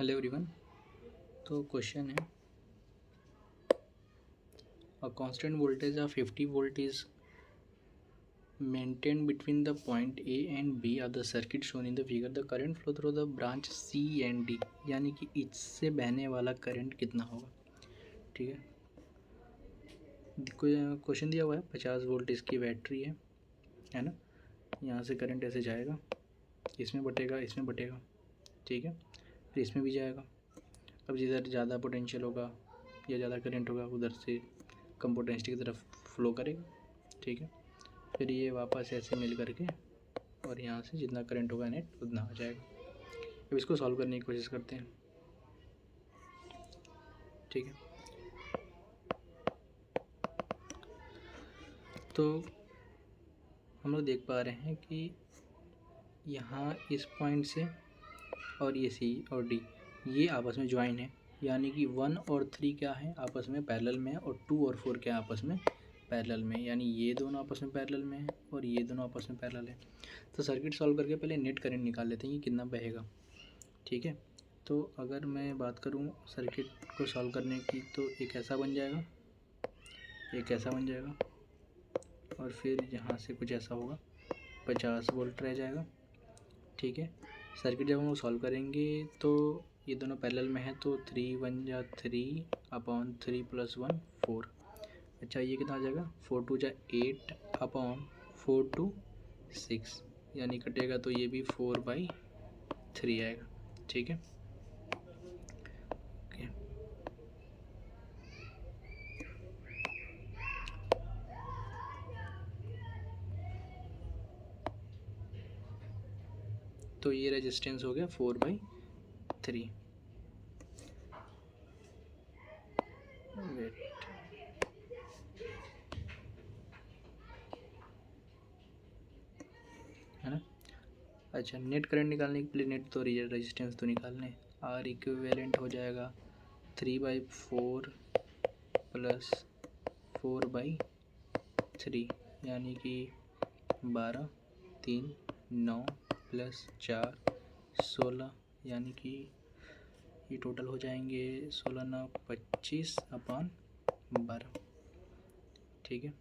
Hello everyone. तो question है a constant voltage of 50 volt is maintained between the point A and B of the circuit shown in the figure. The current flow through the branch C and D, यानी कि इससे बहने वाला current कितना होगा। ठीक है, क्वेश्चन दिया हुआ है 50 वोल्ट इसकी बैटरी है ना। यहाँ से करंट ऐसे जाएगा, इसमें बटेगा, इसमें बटेगा, ठीक है, फिर इसमें भी जाएगा। अब जिधर ज़्यादा पोटेंशियल होगा या ज़्यादा करंट होगा उधर से कम पोटेंशियल की तरफ फ्लो करेगा, ठीक है। फिर ये वापस ऐसे मिल करके और यहाँ से जितना करंट होगा नेट उतना आ जाएगा। अब इसको सॉल्व करने की कोशिश करते हैं, ठीक है। तो हम लोग देख पा रहे हैं कि यहाँ इस पॉइंट से और ये सी और डी ये आपस में ज्वाइन है, यानी कि 1 और 3 क्या है आपस में पैरेलल में है, और 2 और 4 क्या आपस में पैरेलल में, यानी ये दोनों आपस में पैरेलल में है और ये दोनों आपस में पैरेलल है। तो सर्किट सॉल्व करके पहले नेट करंट निकाल लेते हैं कि कितना बहेगा, ठीक है। तो अगर मैं बात करूँ सर्किट को सॉल्व करने की, तो एक ऐसा बन जाएगा, एक ऐसा बन जाएगा, और फिर यहाँ से कुछ ऐसा होगा, 50 वोल्ट रह जाएगा, ठीक है। सर्किट जब हम लोग सॉल्व करेंगे तो ये दोनों पैरेलल में है, तो 3 1 जा 3/3 + 1 4। अच्छा, ये कितना आ जाएगा, 4 2 जा 8/4 2 6, यानी कटेगा तो ये भी 4/3 आएगा, ठीक है। ओके, तो ये रेजिस्टेंस हो गया 4/3। वेट, है ना। अच्छा, नेट करंट निकालने के लिए नेट तो रेजिस्टेंस तो निकालने, आर इक्विवेलेंट हो जाएगा 3/4 + 4/3, यानी कि 12 3 9 + 4 16, यानी कि ये टोटल हो जाएंगे 16 9 25/12, ठीक है।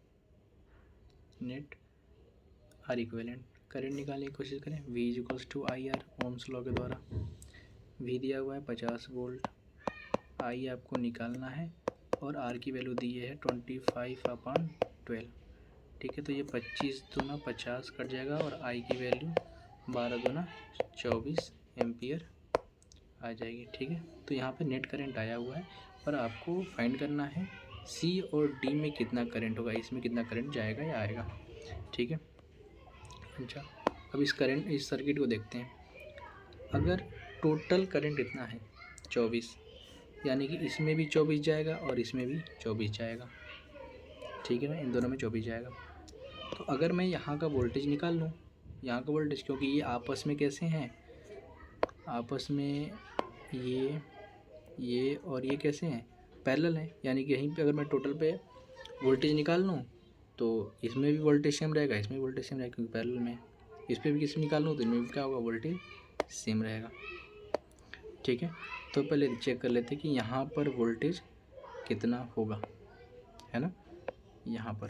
नेट आर इक्विवेलेंट करंट निकालने की कोशिश करें, V = IR ओम्स लॉ के द्वारा। V दिया हुआ है 50 वोल्ट, I आपको निकालना है और R की वैल्यू दी है 25/12, ठीक है। तो ये 25 दूना 50 कट जाएगा और I की वैल्यू 12 दूना 24 एम्पियर आ जाएगी, ठीक है। तो यहाँ पे नेट करंट आया हुआ है और आपको फाइंड करना है C और D में कितना करंट होगा, इसमें कितना करंट जाएगा या आएगा, ठीक है। अच्छा, अब इस सर्किट को देखते हैं। अगर टोटल करंट इतना है 24, यानी कि इसमें भी 24 जाएगा और इसमें भी 24 जाएगा, ठीक है ना, इन दोनों में 24 जाएगा। तो अगर मैं यहाँ का वोल्टेज निकाल लूँ, यहाँ का वोल्टेज, क्योंकि ये आपस में कैसे हैं, आपस में ये और ये कैसे हैं, पैरेलल हैं, यानी कि यहीं पे अगर मैं टोटल पे वोल्टेज निकाल लूँ तो इसमें भी वोल्टेज सेम रहेगा, इसमें भी वोल्टेज सेम रहेगा, क्योंकि पैरेलल में। इस पर भी किसी निकाल लूँ तो इनमें भी क्या होगा, वोल्टेज सेम रहेगा, ठीक है। तो पहले चेक कर लेते हैं कि यहाँ पर वोल्टेज कितना होगा, है ना, यहाँ पर।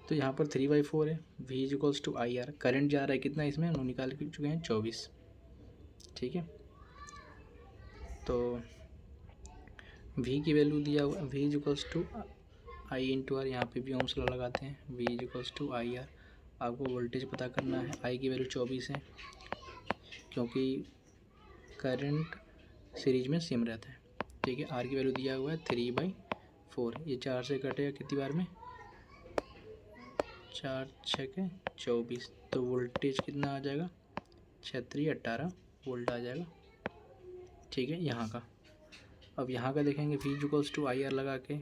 तो यहाँ पर 3/4 है, V = IR, करंट जा रहा है कितना, इसमें हम निकाल चुके हैं 24, ठीक है। तो V की वैल्यू दिया हुआ है, V = I × R, यहाँ पे भी ओम्स लॉ लगाते हैं, V = IR। आपको वोल्टेज पता करना है, I की वैल्यू 24 है, क्योंकि करंट सीरीज में सेम रहता है, ठीक है। R की वैल्यू दिया हुआ है 3/4, ये 4 से कटेगा कितनी बार में, 4 6 24, तो वोल्टेज कितना आ जाएगा, 18 वोल्ट आ जाएगा, ठीक है, यहाँ का। अब यहाँ का देखेंगे, V = IR लगा के,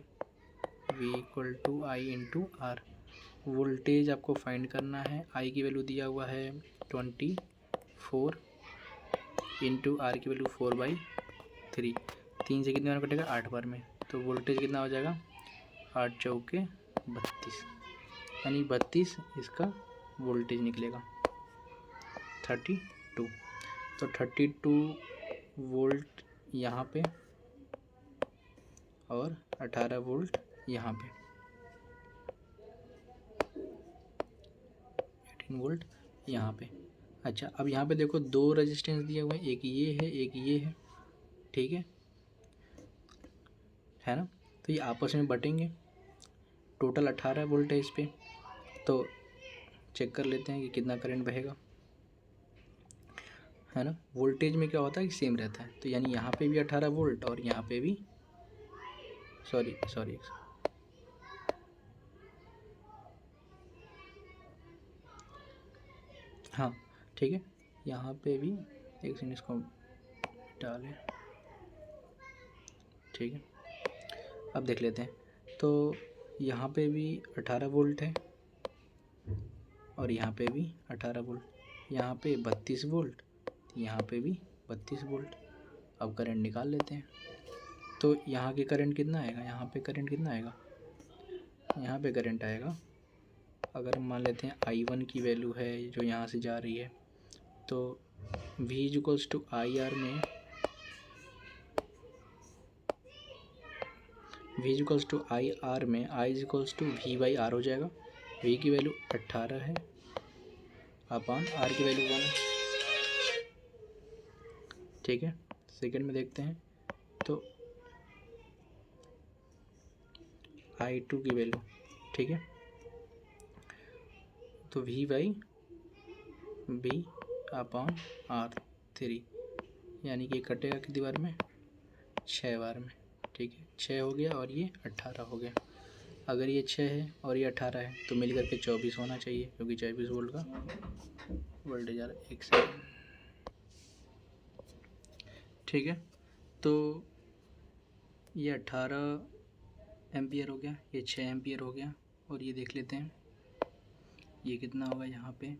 V = I × R, वोल्टेज आपको फाइंड करना है। I की वैल्यू दिया हुआ है 24 × R की वैल्यू 4/3, 3 से कितने बार कटेगा, 8 बार में, तो वोल्टेज कितना हो जाएगा, 8 चौके 32, यानी 32 इसका वोल्टेज निकलेगा, 32। तो 32 वोल्ट यहाँ पे और 18 वोल्ट यहाँ पे, 18 वोल्ट यहाँ पे। अच्छा, अब यहाँ पे देखो दो रेजिस्टेंस दिए हुए हैं, एक ये है एक ये है, ठीक है ना। तो ये आपस में बटेंगे, टोटल 18 वोल्ट है इस पर। तो चेक कर लेते हैं कि कितना करंट बहेगा, है ना। वोल्टेज में क्या होता है कि सेम रहता है, तो यानी यहाँ पे भी 18 वोल्ट और यहाँ पे भी सॉरी हाँ ठीक है, यहाँ पे भी एक सेकंड इसको डालें, ठीक है। अब देख लेते हैं, तो यहाँ पे भी 18 वोल्ट है और यहाँ पे भी 18 वोल्ट, यहाँ पे 32 वोल्ट, यहाँ पे भी 32 वोल्ट। अब करंट निकाल लेते हैं। तो यहाँ के करंट कितना आएगा, यहाँ पे करंट कितना आएगा, यहाँ पे करंट आएगा, अगर हम मान लेते हैं I1 की वैल्यू है जो यहाँ से जा रही है, तो V इक्वल्स टू IR में V इक्वल्स टू IR में I इक्वल्स टू V/R हो जाएगा। V की वैल्यू 18 है अपॉन R की वैल्यू 1, ठीक है। सेकंड में देखते हैं, तो I2 की वैल्यू, ठीक है, तो V/B अपॉन R3, यानी कि कटेगा कितनी बार में, 6 बार में, ठीक है। 6 हो गया और ये 18 हो गया। अगर ये 6 है और ये 18 है तो मिल करके 24 होना चाहिए, क्योंकि 24 वोल्ट का वोल्टेज आ रहा है। एक सेकंड, ठीक है। तो ये 18 एम्पियर हो गया, ये 6 एम्पियर हो गया, और ये देख लेते हैं ये कितना होगा यहाँ पे।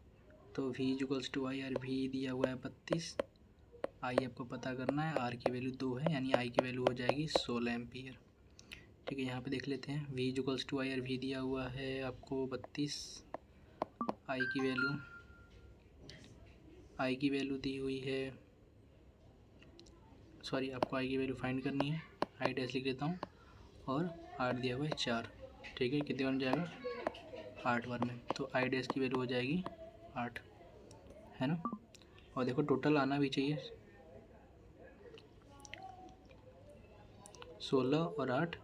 तो V equals to IR, V दिया हुआ है 32, I आपको पता करना है, R की वैल्यू 2 है, यानी I की वैल्यू हो जाएगी 16 एम्पियर, ठीक है। यहाँ पे देख लेते हैं, V equals to IR, V दिया हुआ है आपको 32, I की वैल्यू दी हुई है, सॉरी आपको I की वैल्यू फाइंड करनी है, I डैश लिख लेता हूँ, और R दिया हुआ है 4, ठीक है। कितने बार जाएगा, 8 बार में, तो I डैश की वैल्यू हो जाएगी 8, है ना। और देखो टोटल आना भी चाहिए, 16 और 8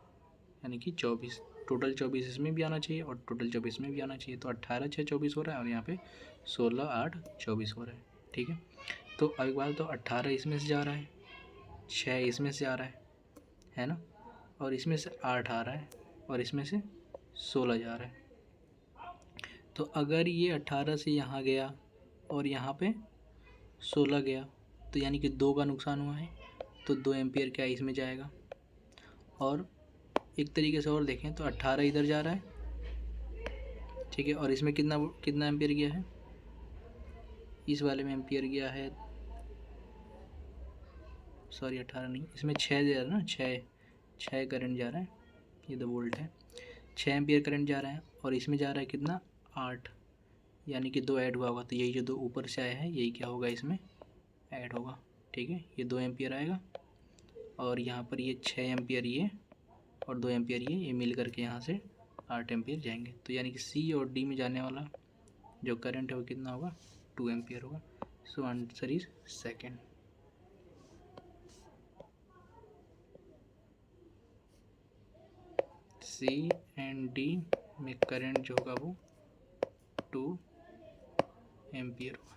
यानी कि 24, टोटल 24 इसमें भी आना चाहिए और टोटल 24 में भी आना चाहिए। तो 18 6 24 हो रहा है और यहाँ पे 16 8 24 हो रहा है, ठीक है। तो अब एक बार, तो 18 इसमें से जा रहा है, 6 इसमें से आ रहा है ना, और इसमें से 8 आ रहा है और इसमें से 16 जा रहा है। तो अगर ये 18 से यहाँ गया और यहाँ पे 16 गया, तो यानी कि 2 का नुकसान हुआ है, तो 2 एम्पियर क्या इसमें जाएगा। और एक तरीके से और देखें तो 18 इधर जा रहा है, ठीक है, और इसमें कितना एम्पियर गया है, इस वाले में एम्पियर गया है, सॉरी 18 नहीं, इसमें 6 जा रहा है ना, 6 करंट जा रहा है, ये 2 वोल्ट है, 6 एम्पियर करंट जा रहा है, और इसमें जा रहा है कितना, 8, यानी कि 2 ऐड हुआ होगा, तो यही जो 2 ऊपर से आया है यही क्या होगा, इसमें ऐड होगा, ठीक है। ये 2 एम्पियर आएगा और यहाँ पर ये 6 एम्पियर ये और 2 एम्पियर ये मिल करके यहाँ से 8 एम्पियर जाएंगे। तो यानी कि C और D में जाने वाला जो करंट है वो कितना होगा, 2 एम्पियर होगा। So answer is second. C and D में करंट जो होगा वो 2 एम्पियर होगा।